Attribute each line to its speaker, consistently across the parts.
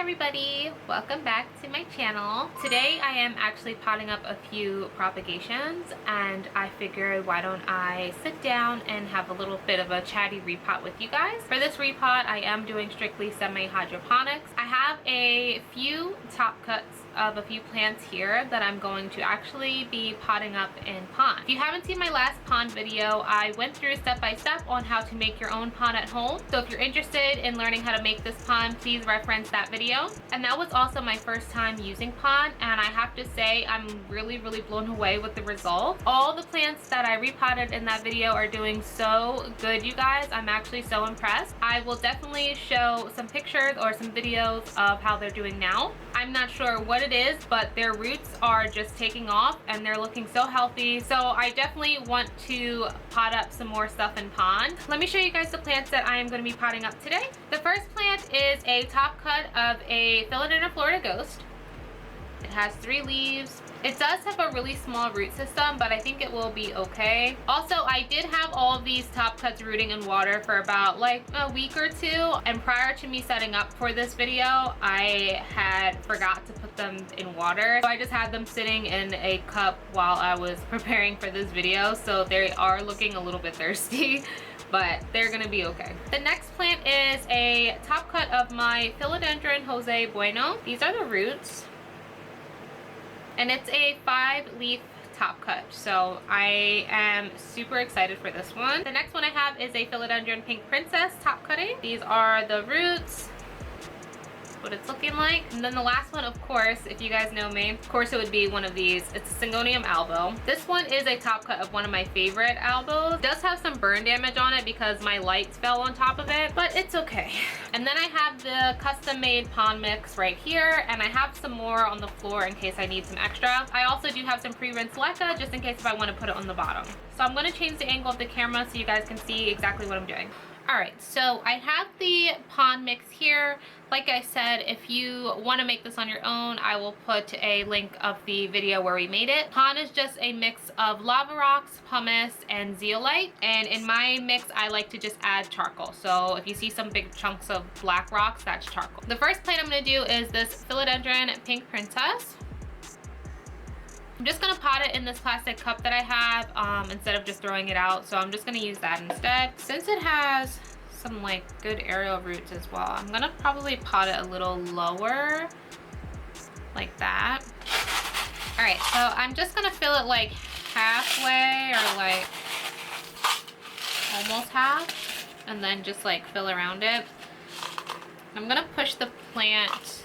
Speaker 1: everybody, welcome back to my channel. Today I am actually potting up a few propagations and I figured why don't I sit down and have a little bit of a chatty repot with you guys. For this repot I am doing strictly semi-hydroponics. I have a few top cuts of a few plants here that I'm going to actually be potting up in pond. If you haven't seen my last pond video, I went through step by step on how to make your own pond at home. So if you're interested in learning how to make this pond, please reference that video. And that was also my first time using pond, and I have to say I'm really blown away with the results. All the plants that I repotted in that video are doing so good, you guys. I'm actually so impressed. I will definitely show some pictures or some videos of how they're doing now. I'm not sure what it is, but their roots are just taking off and they're looking so healthy. So I definitely want to pot up some more stuff in pond. Let me show you guys the plants that I am going to be potting up today. The first plant is a top cut of a Philodendron Florida Ghost. It has 3 leaves. It does have a really small root system, but I think it will be okay. Also, I did have all of these top cuts rooting in water for about like a week or two. And prior to me setting up for this video, I had forgot to put them in water. So I just had them sitting in a cup while I was preparing for this video. So they are looking a little bit thirsty, but they're gonna be okay. The next plant is a top cut of my Philodendron Jose Bueno. These are the roots. And it's a 5-leaf top cut, so I am super excited for this one. The next one I have is a Philodendron Pink Princess top cutting. These are the roots, what it's looking like. And then the last one, of course, if you guys know me, of course it would be one of these. It's a Syngonium albo. This one is a top cut of one of my favorite albos. It does have some burn damage on it because my lights fell on top of it, but it's okay. And then I have the custom made pond mix right here, and I have some more on the floor in case I need some extra. I also do have some pre-rinsed leca just in case if I want to put it on the bottom. So I'm going to change the angle of the camera so you guys can see exactly what I'm doing. Alright, so I have the pond mix here. Like I said, if you want to make this on your own, I will put a link of the video where we made it. Pond is just a mix of lava rocks, pumice, and zeolite. And in my mix, I like to just add charcoal. So if you see some big chunks of black rocks, that's charcoal. The first plant I'm going to do is this Philodendron Pink Princess. I'm just going to pot it in this plastic cup that I have instead of just throwing it out. So I'm just going to use that instead. Since it has some like good aerial roots as well, I'm going to probably pot it a little lower like that. Alright, so I'm just going to fill it like halfway or like almost half and then just like fill around it. I'm going to push the plant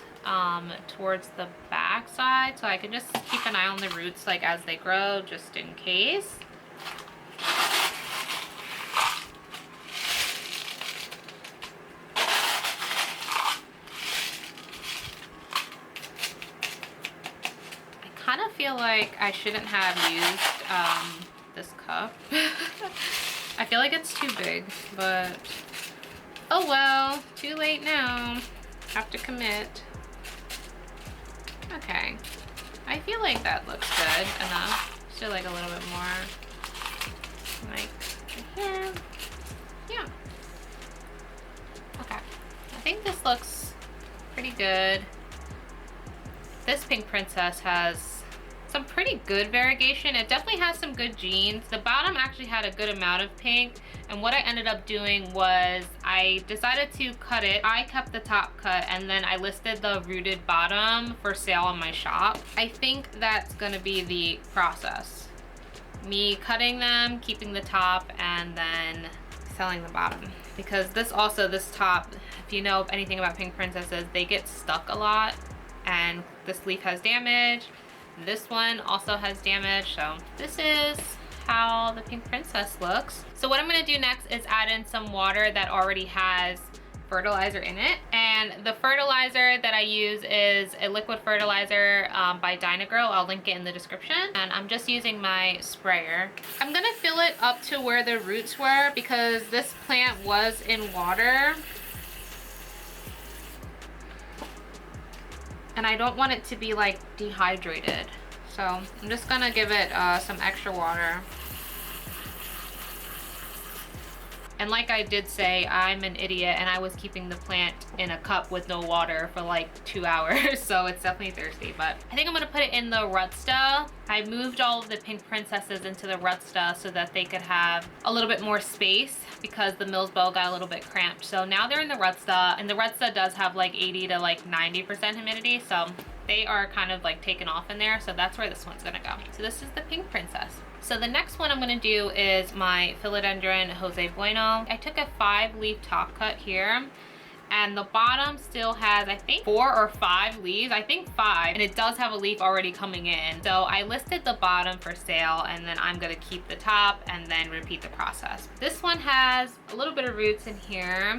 Speaker 1: towards the back side so I can just keep an eye on the roots like as they grow just in case. I kind of feel like I shouldn't have used this cup. I feel like it's too big, but oh well, too late now. Have to commit. Okay, I feel like that looks good enough. Still like a little bit more, like right here. Yeah. Okay, I think this looks pretty good. This Pink Princess has some pretty good variegation. It definitely has some good genes. The bottom actually had a good amount of pink, and what I ended up doing was I decided to cut it. I kept the top cut and then I listed the rooted bottom for sale in my shop. I think that's gonna be the process. Me cutting them, keeping the top, and then selling the bottom. Because this top, if you know anything about Pink Princesses, they get stuck a lot, and this leaf has damage. This one also has damage, so this is how the Pink Princess looks. So what I'm going to do next is add in some water that already has fertilizer in it. And the fertilizer that I use is a liquid fertilizer by Dynagro. I'll link it in the description. And I'm just using my sprayer. I'm going to fill it up to where the roots were because this plant was in water. And I don't want it to be like dehydrated. So I'm just gonna give it some extra water. And like I did say, I'm an idiot and I was keeping the plant in a cup with no water for like 2 hours. So it's definitely thirsty, but I think I'm gonna put it in the Rutsta. I moved all of the pink princesses into the Rutsta so that they could have a little bit more space because the Mills bowl got a little bit cramped. So now they're in the Rutsta, and the Rutsta does have like 80 to like 90% humidity. So they are kind of like taken off in there. So that's where this one's gonna go. So this is the pink princess. So the next one I'm gonna do is my philodendron Jose Bueno. I took a 5-leaf top cut here, and the bottom still has, I think, 4 or 5 leaves. I think 5, and it does have a leaf already coming in. So I listed the bottom for sale, and then I'm gonna keep the top and then repeat the process. This one has a little bit of roots in here.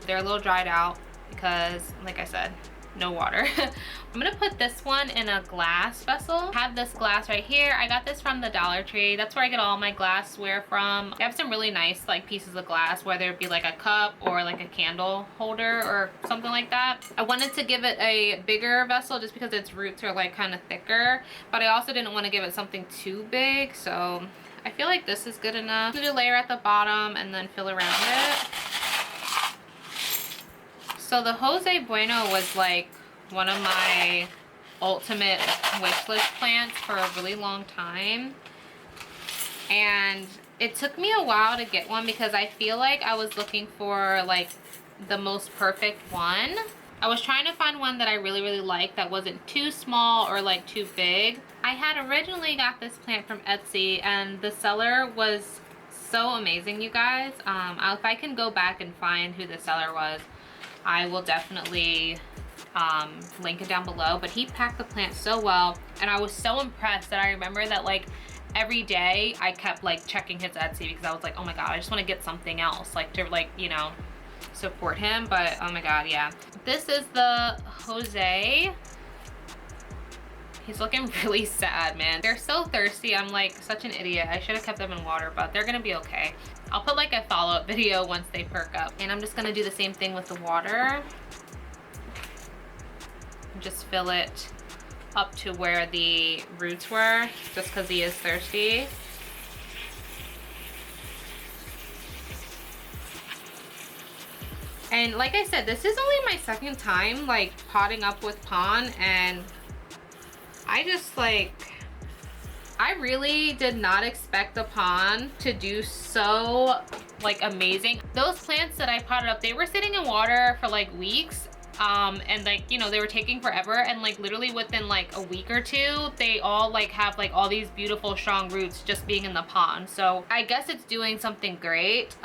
Speaker 1: They're a little dried out because, like I said, no water. I'm gonna put this one in a glass vessel. I have this glass right here. I got this from the Dollar Tree. That's where I get all my glassware from. They have some really nice like pieces of glass, whether it be like a cup or like a candle holder or something like that. I wanted to give it a bigger vessel just because its roots are like kind of thicker, but I also didn't want to give it something too big, so I feel like this is good enough. Do a layer at the bottom and then fill around it. So the Jose Bueno was like one of my ultimate wish list plants for a really long time. And it took me a while to get one because I feel like I was looking for like the most perfect one. I was trying to find one that I really liked that wasn't too small or like too big. I had originally got this plant from Etsy, and the seller was so amazing, you guys. If I can go back and find who the seller was, I will definitely link it down below. But he packed the plant so well, and I was so impressed that I remember that like every day I kept like checking his Etsy because I was like, oh my god, I just want to get something else like to like, you know, support him. But oh my god, yeah, this is the Jose. He's looking really sad, man. They're so thirsty. I'm like such an idiot. I should have kept them in water, but they're gonna be okay. I'll put like a follow-up video once they perk up. And I'm just gonna do the same thing with the water. Just fill it up to where the roots were, just because he is thirsty. And like I said, this is only my second time like potting up with pon, and I just like, I really did not expect the pon to do so like amazing. Those plants that I potted up, they were sitting in water for like weeks. And like, you know, they were taking forever, and like literally within like a week or two, they all like have like all these beautiful strong roots just being in the pond. So I guess it's doing something great.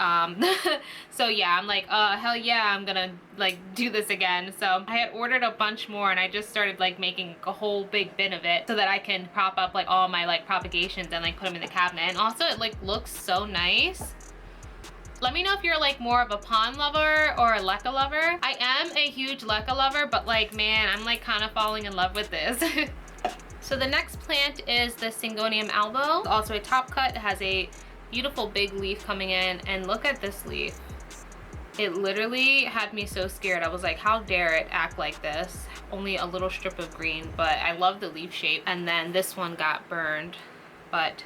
Speaker 1: So yeah, I'm like, hell yeah, I'm gonna like do this again. So I had ordered a bunch more, and I just started like making a whole big bin of it so that I can prop up like all my like propagations and like put them in the cabinet. And also it like looks so nice. Let me know if you're like more of a pon lover or a leca lover. I am a huge leca lover, but like, man, I'm like kind of falling in love with this. So the next plant is the Syngonium albo. Also a top cut. It has a beautiful big leaf coming in, and look at this leaf. It literally had me so scared. I was like, how dare it act like this? Only a little strip of green, but I love the leaf shape. And then this one got burned, but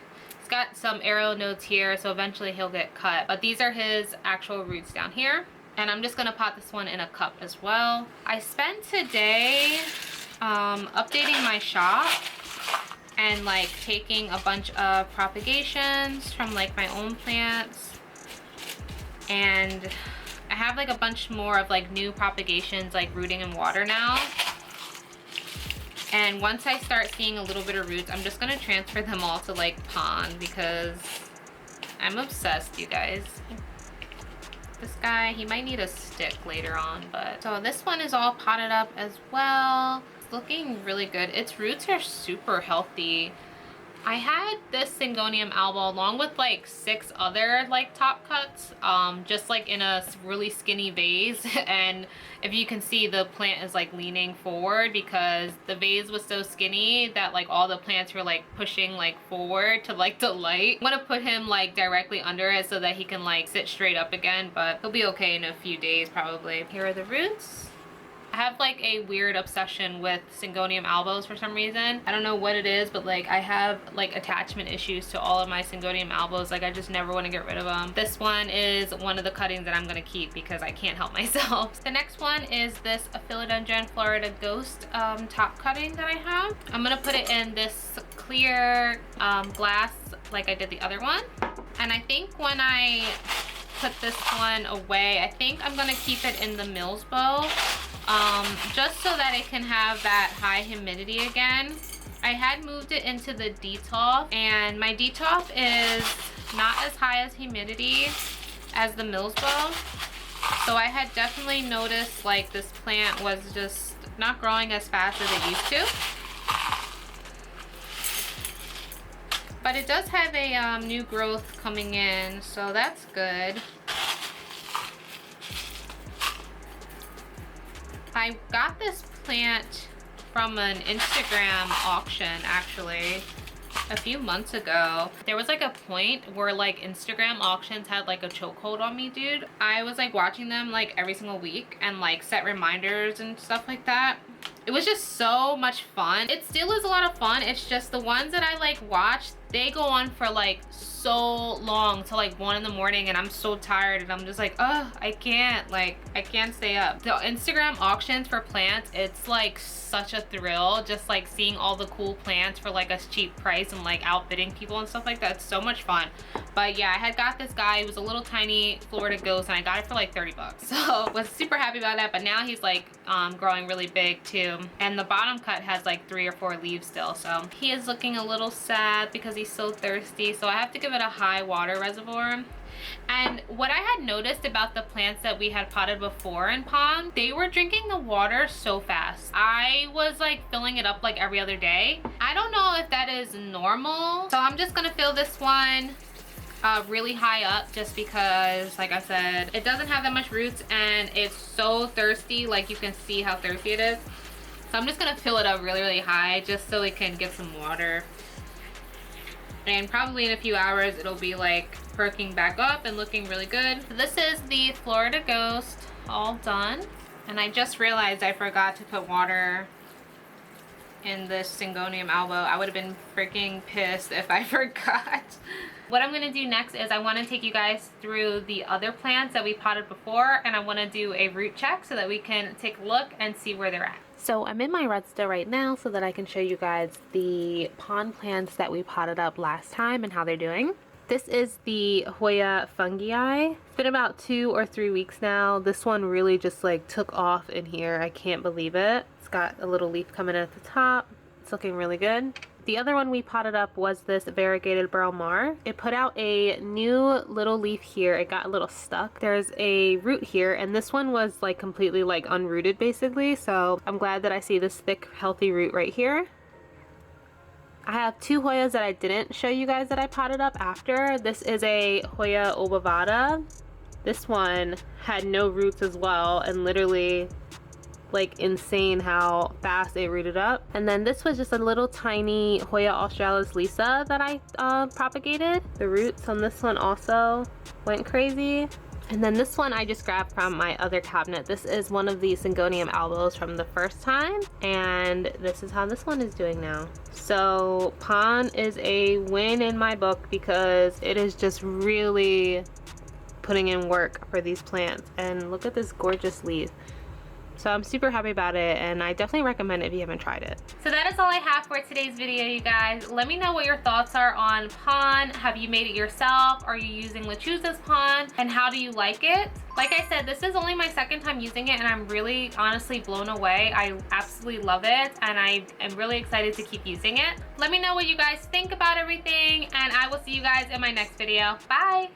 Speaker 1: got some arrow nodes here, so eventually he'll get cut. But these are his actual roots down here, and I'm just gonna pot this one in a cup as well. I spent today updating my shop and like taking a bunch of propagations from like my own plants, and I have like a bunch more of like new propagations like rooting in water now. And once I start seeing a little bit of roots, I'm just gonna transfer them all to like pond because I'm obsessed, you guys. This guy, he might need a stick later on, but so this one is all potted up as well. It's looking really good. Its roots are super healthy. I had this Syngonium alba along with like 6 other like top cuts, just like in a really skinny vase. And if you can see, the plant is like leaning forward because the vase was so skinny that like all the plants were like pushing like forward to like the light. I'm gonna put him like directly under it so that he can like sit straight up again, but he'll be okay in a few days probably. Here are the roots. I have like a weird obsession with Syngonium albos for some reason. I don't know what it is, but like I have like attachment issues to all of my Syngonium albos. Like I just never want to get rid of them. This one is one of the cuttings that I'm gonna keep because I can't help myself. The next one is this Philodendron Florida Ghost top cutting that I have. I'm gonna put it in this clear glass like I did the other one. And I think when I put this one away, I think I'm gonna keep it in the Mills bowl. Just so that it can have that high humidity again. I had moved it into the detolf, and my detolf is not as high as humidity as the Mills bowl. So I had definitely noticed like this plant was just not growing as fast as it used to. But it does have a new growth coming in, so that's good. I got this plant from an Instagram auction actually a few months ago. There was like a point where like Instagram auctions had like a chokehold on me, dude. I was like watching them like every single week and like set reminders and stuff like that. It was just so much fun. It still is a lot of fun. It's just the ones that I like watch, they go on for like so long till like 1 in the morning, and I'm so tired and I'm just like, oh, I can't stay up. The Instagram auctions for plants, it's like such a thrill just like seeing all the cool plants for like a cheap price and like outbidding people and stuff like that. It's so much fun. But yeah, I had got this guy. He was a little tiny Florida Ghost and I got it for like 30 bucks. So was super happy about that. But now he's like growing really big too. And the bottom cut has like 3 or 4 leaves still. So he is looking a little sad because he's so thirsty. So I have to give it a high water reservoir. And what I had noticed about the plants that we had potted before in pond, they were drinking the water so fast. I was like filling it up like every other day. I don't know if that is normal. So I'm just gonna fill this one really high up just because, like I said, it doesn't have that much roots and it's so thirsty. Like you can see how thirsty it is. So I'm just gonna fill it up really, really high just so it can get some water. And probably in a few hours it'll be like perking back up and looking really good. So this is the Florida Ghost all done. And I just realized I forgot to put water in this Syngonium albo. I would have been freaking pissed if I forgot. What I'm gonna do next is I wanna take you guys through the other plants that we potted before, and I wanna do a root check so that we can take a look and see where they're at. So I'm in my Redstone right now so that I can show you guys the pond plants that we potted up last time and how they're doing. This is the Hoya fungii. It's been about 2 or 3 weeks now. This one really just like took off in here. I can't believe it. It's got a little leaf coming in at the top. It's looking really good. The other one we potted up was this variegated Beryl Mar. It put out a new little leaf here. It got a little stuck. There's a root here, and this one was like completely like unrooted basically. So I'm glad that I see this thick, healthy root right here. I have 2 Hoyas that I didn't show you guys that I potted up after. This is a Hoya obovata. This one had no roots as well, and literally like insane how fast it rooted up. And then this was just a little tiny Hoya australis lisa that I propagated. The roots on this one also went crazy. And then this one I just grabbed from my other cabinet. This is one of the Syngonium albos from the first time, and this is how this one is doing now. So pond is a win in my book because it is just really putting in work for these plants. And look at this gorgeous leaf. So I'm super happy about it, and I definitely recommend it if you haven't tried it. So that is all I have for today's video, you guys. Let me know what your thoughts are on pond. Have you made it yourself? Are you using Lechuza's pond? And how do you like it? Like I said, this is only my 2nd time using it, and I'm really honestly blown away. I absolutely love it, and I am really excited to keep using it. Let me know what you guys think about everything, and I will see you guys in my next video. Bye!